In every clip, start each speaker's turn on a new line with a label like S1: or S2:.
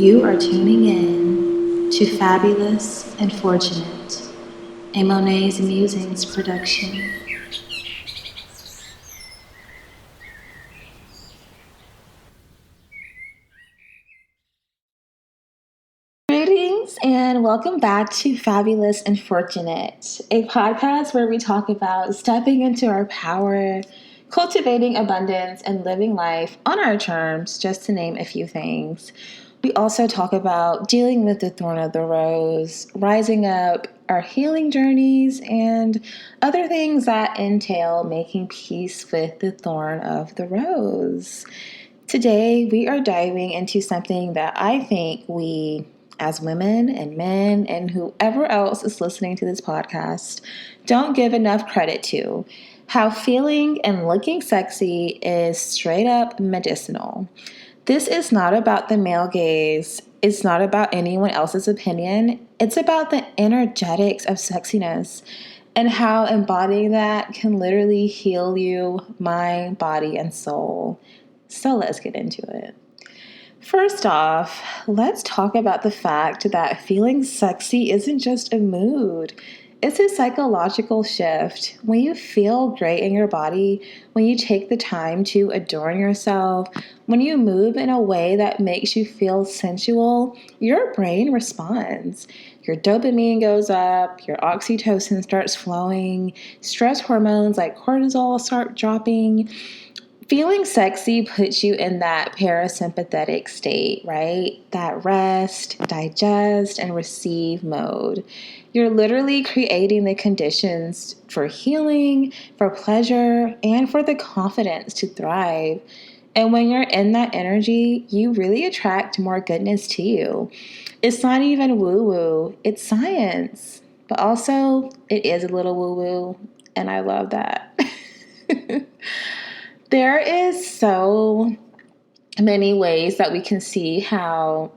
S1: You are tuning in to Fabulous and Fortunate, a Monet's Musings production. Greetings and welcome back to Fabulous and Fortunate, a podcast where we talk about stepping into our power, cultivating abundance, and living life on our terms, just to name a few things. We also talk about dealing with the thorn of the rose, rising up, our healing journeys, and other things that entail making peace with the thorn of the rose. Today, we are diving into something that I think we, as women and men, and whoever else is listening to this podcast, don't give enough credit to. How feeling and looking sexy is straight up medicinal. This is not about the male gaze. It's not about anyone else's opinion. It's about the energetics of sexiness and how embodying that can literally heal you, mind, body, and soul. So let's get into it. First off, let's talk about the fact that feeling sexy isn't just a mood. It's a psychological shift. When you feel great in your body, when you take the time to adorn yourself, when you move in a way that makes you feel sensual, your brain responds. Your dopamine goes up, your oxytocin starts flowing, stress hormones like cortisol start dropping. Feeling sexy puts you in that parasympathetic state, right? That rest, digest, and receive mode. You're literally creating the conditions for healing, for pleasure, and for the confidence to thrive. And when you're in that energy, you really attract more goodness to you. It's not even woo-woo, it's science. But also, it is a little woo-woo, and I love that. There is so many ways that we can see how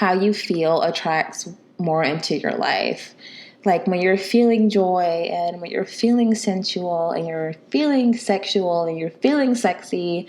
S1: you feel attracts more into your life. Like when you're feeling joy and when you're feeling sensual and you're feeling sexual and you're feeling sexy,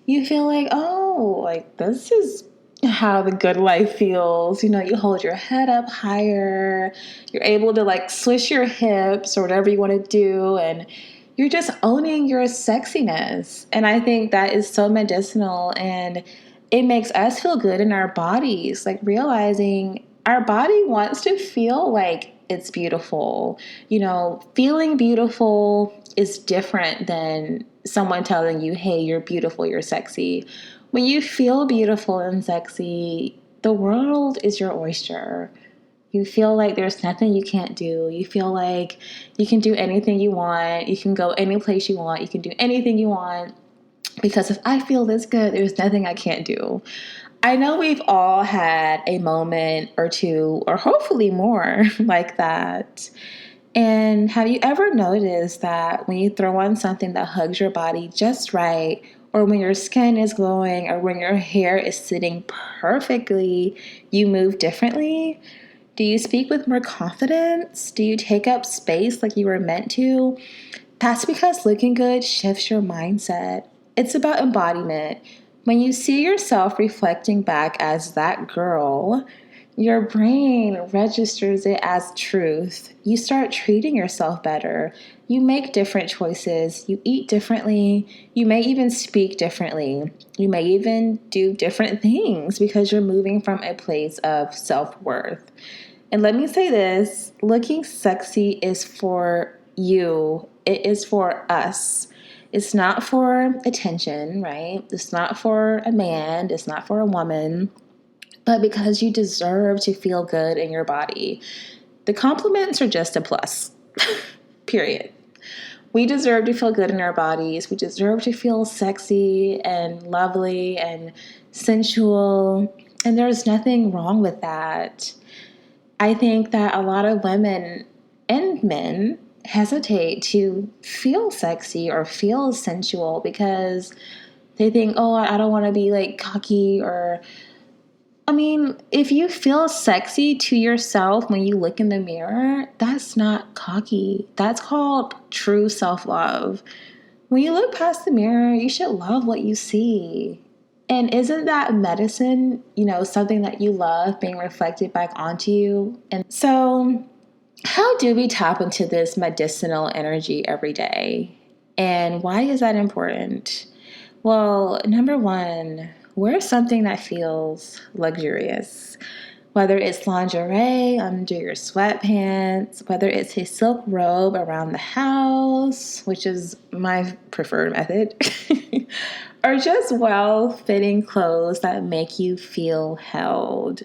S1: you feel like, oh, like this is how the good life feels. You know, you hold your head up higher, you're able to like swish your hips or whatever you want to do, and you're just owning your sexiness. And I think that is so medicinal, and it makes us feel good in our bodies, like realizing our body wants to feel like it's beautiful. You know, feeling beautiful is different than someone telling you, hey, you're beautiful, you're sexy. When you feel beautiful and sexy, the world is your oyster. You feel like there's nothing you can't do. You feel like you can do anything you want. You can go any place you want. You can do anything you want. Because if I feel this good, there's nothing I can't do. I know we've all had a moment or two, or hopefully more, like that. And have you ever noticed that when you throw on something that hugs your body just right, or when your skin is glowing, or when your hair is sitting perfectly, you move differently? Do you speak with more confidence? Do you take up space like you were meant to? That's because looking good shifts your mindset. It's about embodiment. When you see yourself reflecting back as that girl, your brain registers it as truth. You start treating yourself better. You make different choices. You eat differently. You may even speak differently. You may even do different things because you're moving from a place of self-worth. And let me say this, looking sexy is for you. It is for us. It's not for attention, right? It's not for a man. It's not for a woman. But because you deserve to feel good in your body. The compliments are just a plus, period. We deserve to feel good in our bodies. We deserve to feel sexy and lovely and sensual. And there's nothing wrong with that. I think that a lot of women and men hesitate to feel sexy or feel sensual because they think, oh, I don't want to be like cocky or, I mean, if you feel sexy to yourself when you look in the mirror, that's not cocky. That's called true self-love. When you look past the mirror, you should love what you see. And isn't that medicine, something that you love being reflected back onto you? And so, how do we tap into this medicinal energy every day? And why is that important? Well, number one, wear something that feels luxurious. Whether it's lingerie under your sweatpants, whether it's a silk robe around the house, which is my preferred method, or just well-fitting clothes that make you feel held.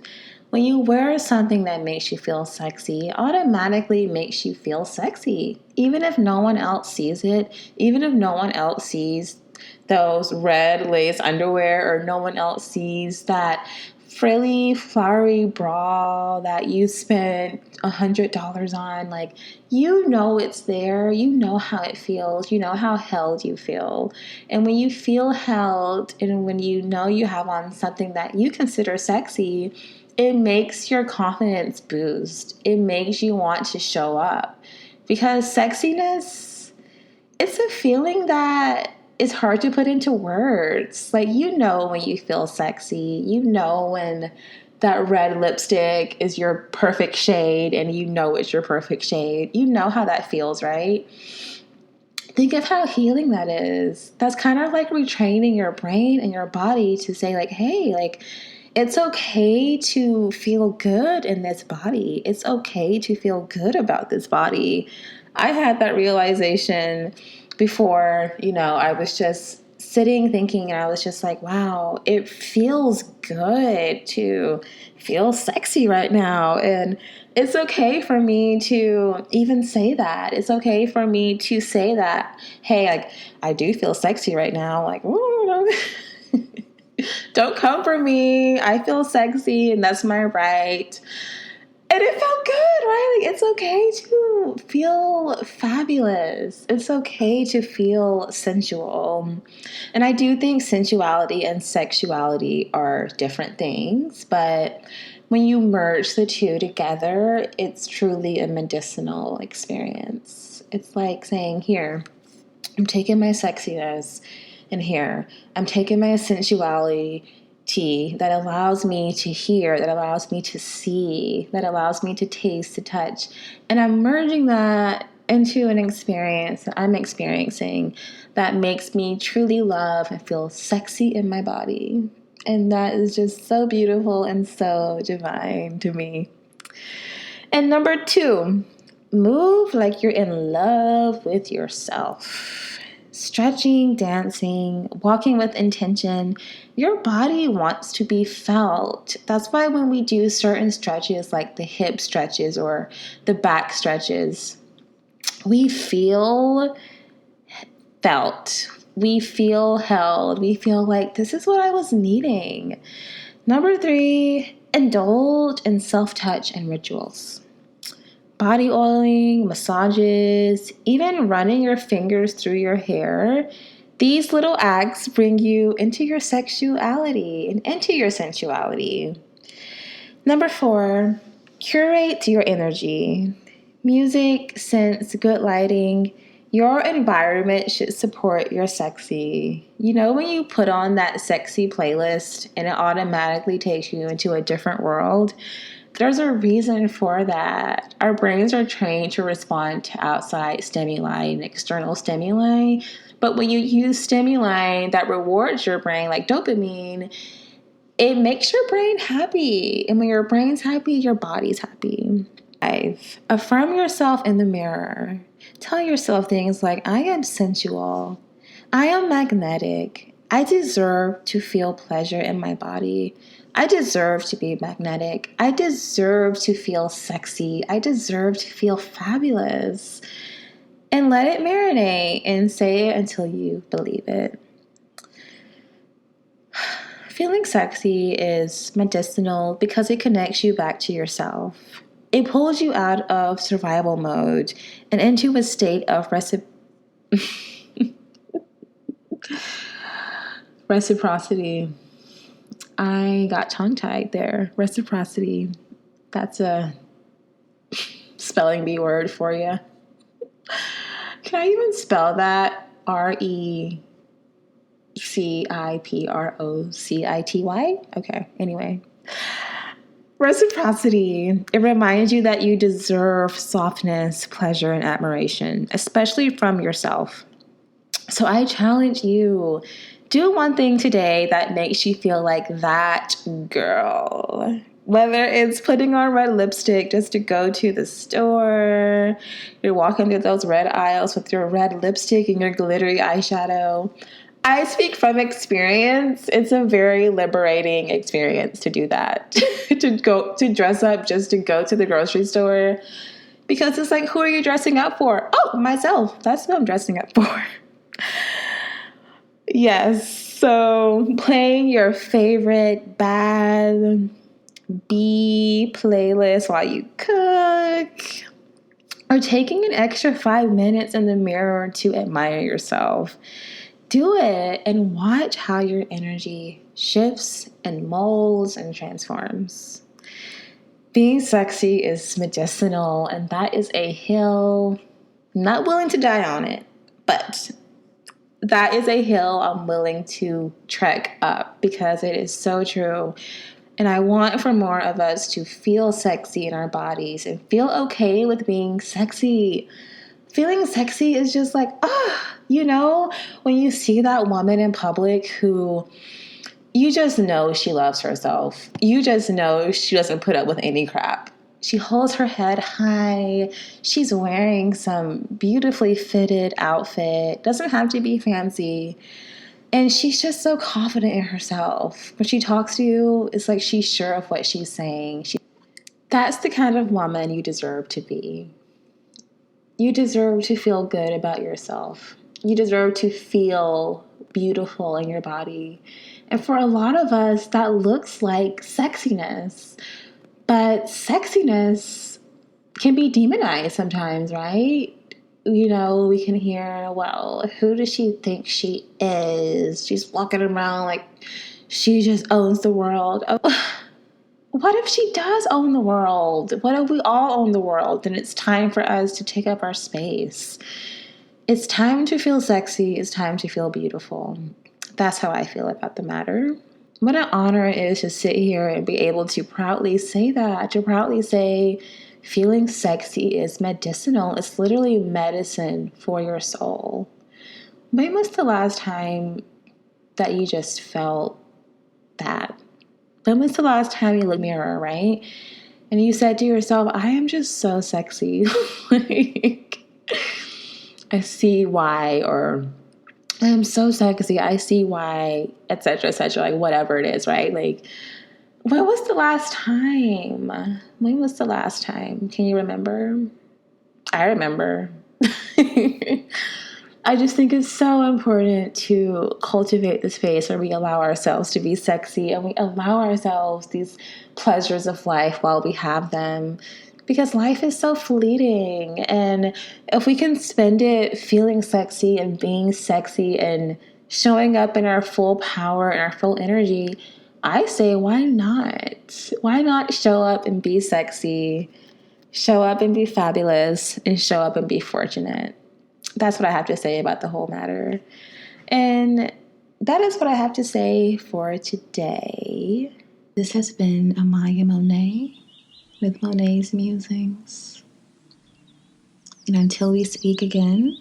S1: When you wear something that makes you feel sexy, it automatically makes you feel sexy. Even if no one else sees it, even if no one else sees those red lace underwear, or no one else sees that frilly, flowery bra that you spent $100 on, like, it's there, how it feels, how held you feel. And when you feel held, and when you have on something that you consider sexy, it makes your confidence boost. It makes you want to show up. Because sexiness, it's a feeling that is hard to put into words. Like, when you feel sexy, when that red lipstick is your perfect shade, and it's your perfect shade. You know how that feels, right? Think of how healing that is. That's kind of like retraining your brain and your body to say, like, hey, like, it's okay to feel good in this body. It's okay to feel good about this body. I had that realization before, I was just sitting thinking, and I was just like, wow, it feels good to feel sexy right now. And it's okay for me to even say that. It's okay for me to say that, hey, like, I do feel sexy right now. Like, ooh, don't come for me. I feel sexy, and that's my right. And it felt good, right? Like, it's okay to feel fabulous. It's okay to feel sensual. And I do think sensuality and sexuality are different things, but when you merge the two together, it's truly a medicinal experience. It's like saying, here, I'm taking my sexiness, and here, I'm taking my sensuality that allows me to hear, that allows me to see, that allows me to taste, to touch. And I'm merging that into an experience that I'm experiencing that makes me truly love and feel sexy in my body. And that is just so beautiful and so divine to me. And number two, move like you're in love with yourself. Stretching, dancing, walking with intention. Your body wants to be felt. That's why when we do certain stretches, like the hip stretches or the back stretches, we feel felt. We feel held. We feel like this is what I was needing. Number three, indulge in self-touch and rituals. Body oiling, massages, even running your fingers through your hair. These little acts bring you into your sexuality and into your sensuality. Number four, curate your energy. Music, scents, good lighting. Your environment should support your sexy. When you put on that sexy playlist and it automatically takes you into a different world, there's a reason for that. Our brains are trained to respond to outside stimuli and external stimuli. But when you use stimuli that rewards your brain, like dopamine, it makes your brain happy. And when your brain's happy, your body's happy. 5, affirm yourself in the mirror. Tell yourself things like, I am sensual. I am magnetic. I deserve to feel pleasure in my body. I deserve to be magnetic. I deserve to feel sexy. I deserve to feel fabulous. And let it marinate and say it until you believe it. Feeling sexy is medicinal because it connects you back to yourself. It pulls you out of survival mode and into a state of reciprocity. I got tongue-tied there. Reciprocity. That's a spelling bee word for you. Can I even spell that? Ciprocity. Okay, anyway. Reciprocity. It reminds you that you deserve softness, pleasure, and admiration, especially from yourself. So I challenge you, do one thing today that makes you feel like that girl. Whether it's putting on red lipstick just to go to the store, you're walking through those red aisles with your red lipstick and your glittery eyeshadow. I speak from experience. It's a very liberating experience to do that. to dress up just to go to the grocery store. Because it's like, who are you dressing up for? Oh, myself. That's what I'm dressing up for. Yes. So playing your favorite bad B playlist while you cook, or taking an extra 5 minutes in the mirror to admire yourself. Do it and watch how your energy shifts and molds and transforms. Being sexy is medicinal, and that is a hill. Not willing to die on it, but that is a hill I'm willing to trek up because it is so true. And I want for more of us to feel sexy in our bodies and feel okay with being sexy. Feeling sexy is just like, when you see that woman in public who you just know she loves herself. You just know she doesn't put up with any crap. She holds her head high. She's wearing some beautifully fitted outfit. Doesn't have to be fancy. And she's just so confident in herself. When she talks to you, it's like she's sure of what she's saying. That's the kind of woman you deserve to be. You deserve to feel good about yourself. You deserve to feel beautiful in your body. And for a lot of us, that looks like sexiness. But sexiness can be demonized sometimes, right? We can hear, well, who does she think she is? She's walking around like she just owns the world. What if she does own the world? What if we all own the world? Then it's time for us to take up our space. It's time to feel sexy. It's time to feel beautiful. That's how I feel about the matter. What an honor it is to sit here and be able to proudly say that, to proudly say feeling sexy is medicinal. It's literally medicine for your soul. When was the last time that you just felt that? When was the last time you looked in the mirror, right? And you said to yourself, I am just so sexy. Like, I see why, or I am so sexy. I see why, etc., etc., like whatever it is, right? Like, when was the last time? When was the last time? Can you remember? I remember. I just think it's so important to cultivate the space where we allow ourselves to be sexy and we allow ourselves these pleasures of life while we have them. Because life is so fleeting. And if we can spend it feeling sexy and being sexy and showing up in our full power and our full energy, I say, why not? Why not show up and be sexy, show up and be fabulous, and show up and be fortunate? That's what I have to say about the whole matter. And that is what I have to say for today. This has been Amayah Monáe with Monáe's Musings. And until we speak again,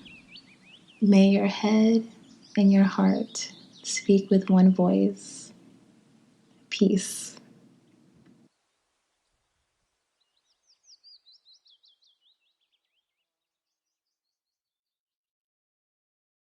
S1: may your head and your heart speak with one voice. Peace.